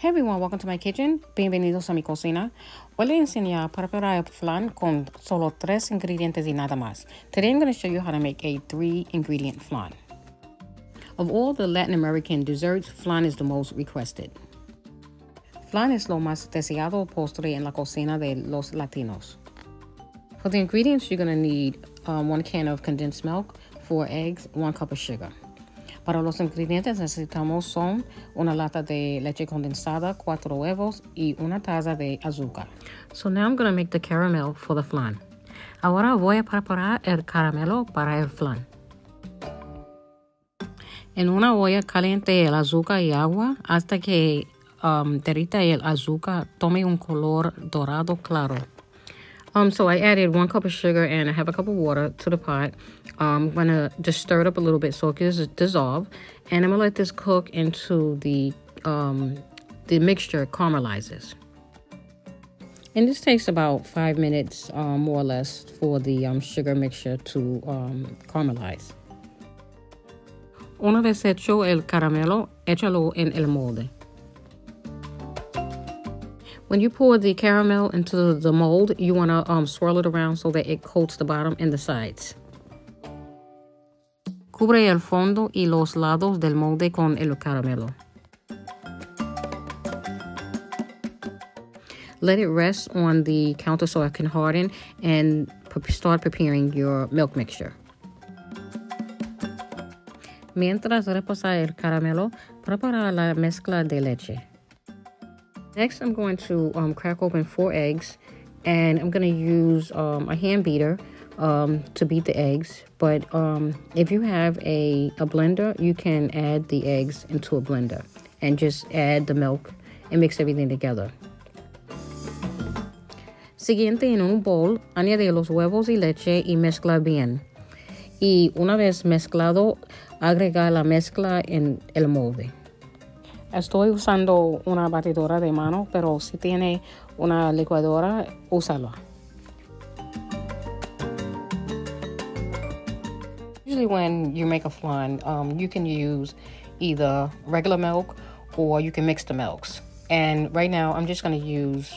Hey everyone, welcome to my kitchen. Bienvenidos a mi cocina. Hoy les enseñar a preparar el flan con solo 3 ingredientes y nada más. Today I'm going to show you how to make a 3-ingredient flan. Of all the Latin American desserts, flan is the most requested. Flan es lo más deseado postre en la cocina de los latinos. For the ingredients, you're going to need 1 can of condensed milk, 4 eggs, 1 cup of sugar. Para los ingredientes necesitamos son una lata de leche condensada, 4 huevos y una taza de azúcar. So now I'm going to make the caramel for the flan. Ahora voy a preparar el caramelo para el flan. En una olla caliente el azúcar y agua hasta que derrita el azúcar, tome un color dorado claro. So I added 1 cup of sugar and I have a cup of water to the pot. I'm going to just stir it up a little bit so it can dissolve. And I'm going to let this cook into the mixture caramelizes. And this takes about 5 minutes, more or less, for the sugar mixture to caramelize. Una vez hecho el caramelo, échalo en el molde. When you pour the caramel into the mold, you want to swirl it around so that it coats the bottom and the sides. Cubre el fondo y los lados del molde con el caramelo. Let it rest on the counter so it can harden and start preparing your milk mixture. Mientras repasa el caramelo, prepara la mezcla de leche. Next, I'm going to crack open 4 eggs, and I'm going to use a hand beater to beat the eggs. But if you have a blender, you can add the eggs into a blender and just add the milk and mix everything together. Siguiente, en un bowl, añade los huevos y leche y mezcla bien. Y una vez mezclado, agrega la mezcla en el molde. Estoy usando una batidora de mano, pero si tiene una licuadora, úsala. Usually when you make a flan, you can use either regular milk or you can mix the milks. And right now, I'm just going to use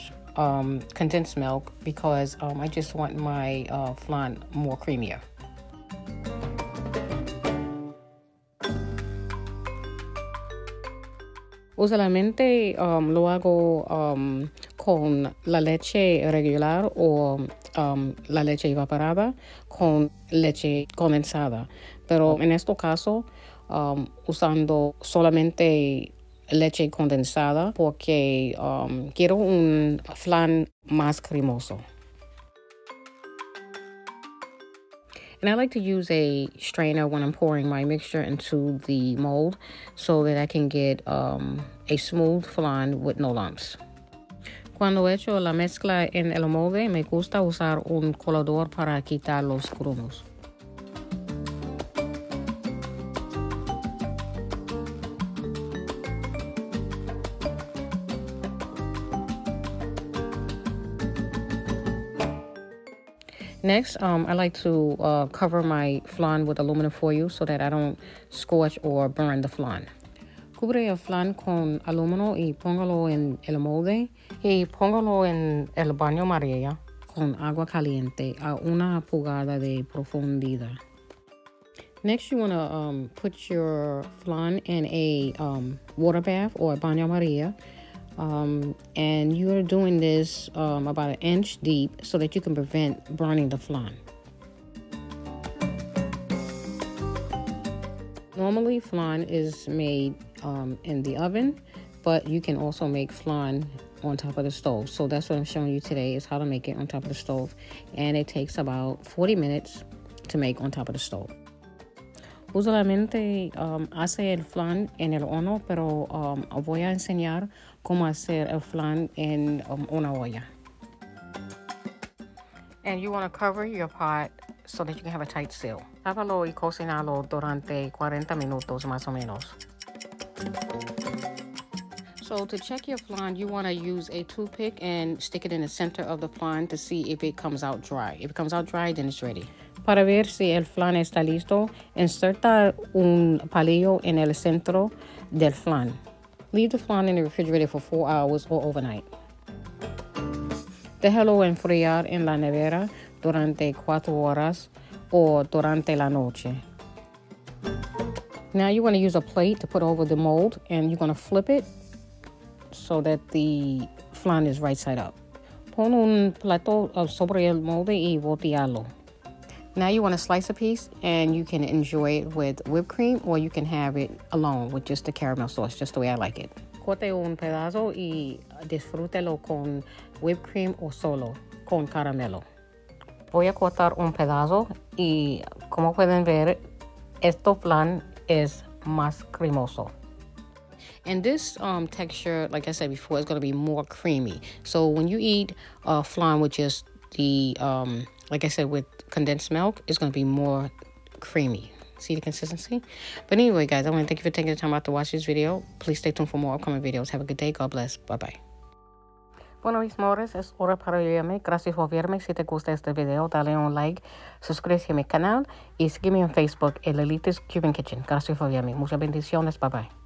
condensed milk because I just want my flan more creamier. Usualmente lo hago con la leche regular o la leche evaporada con leche condensada. Pero en este caso, usando solamente leche condensada porque quiero un flan más cremoso. And I like to use a strainer when I'm pouring my mixture into the mold so that I can get a smooth flan with no lumps. Cuando echo la mezcla en el molde, me gusta usar un colador para quitar los grumos. Next, I like to cover my flan with aluminum foil so that I don't scorch or burn the flan. Cubre el flan con aluminio y póngalo en el molde y póngalo en el baño María con agua caliente a 1 pulgada de profundidad. Next, you want to put your flan in a water bath or a baño María. And you're doing this about 1 inch deep so that you can prevent burning the flan. Normally, flan is made in the oven, but you can also make flan on top of the stove. So that's what I'm showing you today is how to make it on top of the stove. And it takes about 40 minutes to make on top of the stove. Usualmente hace el flan en el horno, pero voy a enseñar cómo hacer el flan en una olla. And you want to cover your pot so that you can have a tight seal. Tápalo y cocinalo durante 40 minutos más o menos. So to check your flan, you want to use a toothpick and stick it in the center of the flan to see if it comes out dry. If it comes out dry, then it's ready. Para ver si el flan está listo, inserta un palillo en el centro del flan. Leave the flan in the refrigerator for 4 hours or overnight. Déjalo enfriar en la nevera durante 4 horas o durante la noche. Now you're going to use a plate to put over the mold, and you're going to flip it so that the flan is right side up. Pon un plato sobre el molde y voltealo. Now you want to slice a piece, and you can enjoy it with whipped cream, or you can have it alone with just the caramel sauce, just the way I like it. Corte un pedazo y disfrútelo con whipped cream o solo con caramelo. Voy a cortar un pedazo y como pueden ver, este flan es más cremoso. And this texture, like I said before, is going to be more creamy. So when you eat flan with just the, like I said, with condensed milk, it's going to be more creamy. See the consistency? But anyway, guys, I want to thank you for taking the time out to watch this video. Please stay tuned for more upcoming videos. Have a good day. God bless. Bye-bye. Bueno, mis amores, es hora para irme. Gracias por verme. Si te gusta este video, dale un like, suscríbete a mi canal y sígueme en Facebook, el Elite's Cuban Kitchen. Gracias por verme. Muchas bendiciones. Bye-bye.